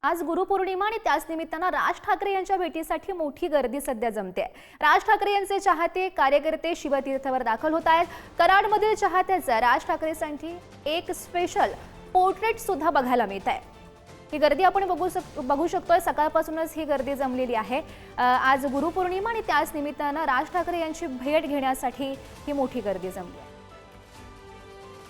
आज गुरुपौर्णिमा आणि त्याच निमित्तानं राज ठाकरे यांच्या भेटीसाठी मोठी गर्दी सध्या जमते। राज ठाकरे यांचे चाहते कार्यकर्ते शिवतीर्थावर दाखल होत आहेत। कराडमधील चाहत्याचं राज ठाकरेंसाठी एक स्पेशल पोर्ट्रेट सुद्धा बघायला मिळत आहे। ही गर्दी आपण बघू शकतोय। सकाळपासूनच ही गर्दी जमलेली आहे। आज गुरुपौर्णिमा आणि त्याच निमित्तानं राज ठाकरे यांची भेट घेण्यासाठी ही मोठी गर्दी जमली आहे।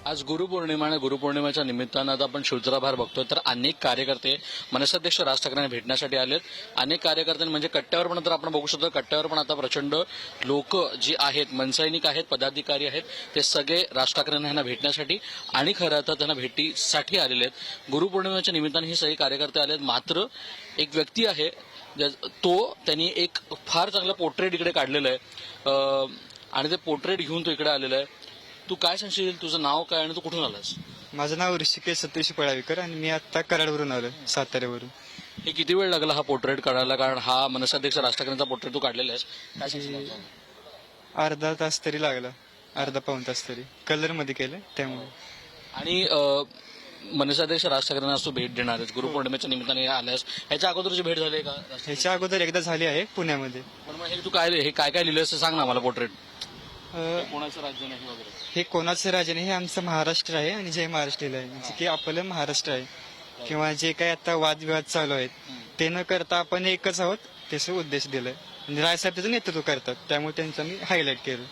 आज गुरुपौर्णिमा आणि गुरुपौर्णिमेच्या निमित्तानं आता आपण शिवतीर्थावर बघतोय तर अनेक कार्यकर्ते मनसाध्यक्ष राज ठाकरेंना भेटण्यासाठी आलेत। अनेक कार्यकर्ते म्हणजे कट्ट्यावर पण तर आपण बघू शकतो, कट्ट्यावर पण आता प्रचंड लोक जी आहेत, मनसैनिक आहेत, पदाधिकारी आहेत, ते सगळे राज ठाकरेंना यांना भेटण्यासाठी आणि खरं तर त्यांना भेटीसाठी आलेले आहेत। गुरुपौर्णिमेच्या निमित्तानं ही सगळी कार्यकर्ते आलेत। मात्र एक व्यक्ती आहे त्यांनी एक फार चांगला पोर्ट्रेट इकडे काढलेलं आहे आणि ते पोर्ट्रेट घेऊन तो इकडे आलेला आहे। तू काय सांगशील, तुझं नाव काय आणि तू कुठून आलास? माझं नाव ऋषिकेश सतीश पळावीकर आणि मी आता कराडवरून आलो, साताऱ्यावरून। हे किती वेळ लागला हा पोर्ट्रेट काढायला? कारण हा मनसाध्यक्ष राज ठाकरेंचा पोर्ट्रेट तू काढलेला आहेस, काय सांगशील? अर्धा तास तरी लागला, अर्धा पाऊण तास तरी। कलर मध्ये केलं त्यामुळे। आणि मनसाध्यक्ष राज ठाकरेंना तू भेट देणार आहेस, गुरुपौर्णिमेच्या निमित्ताने आल्यास। ह्याच्या अगोदरची भेट झाली का? ह्याच्या अगोदर एकदा झाली आहे पुण्यामध्ये। पण मग हे तू काय काय लिहिलंस सांग ना मला। पोर्ट्रेट कोणाचं राज्य नाही वगैरे? हे कोणाचं राज्य नाही, हे आमचं महाराष्ट्र आहे आणि जय महाराष्ट्र लिहिलं आहे, म्हणजे की आपलं महाराष्ट्र आहे। किंवा जे काही आता वादविवाद चालू आहेत ते न करता आपण एकच आहोत, त्याचा उद्देश दिलाय। म्हणजे रायसाहेब त्याचं नेतृत्व करतात, त्यामुळे त्यांचं मी हायलाइट केलं।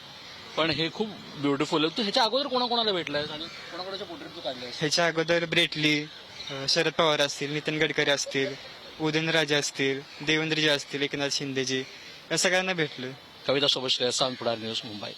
पण हे खूप ब्युटिफुल आहे। तू ह्याच्या अगोदर कोणाकोणाला भेटलायस आणि कोणाकोणाचे पोर्ट्रेट तू काढलायस? ह्याच्या अगोदर ब्रेटली, शरद पवार असतील, नितीन गडकरी असतील, उदयनराजे असतील, देवेंद्रजी असतील, एकनाथ शिंदेजी, या सगळ्यांना भेटलं। कविता सोबत श्रेयस सावंत, पुढारी न्यूज, मुंबई।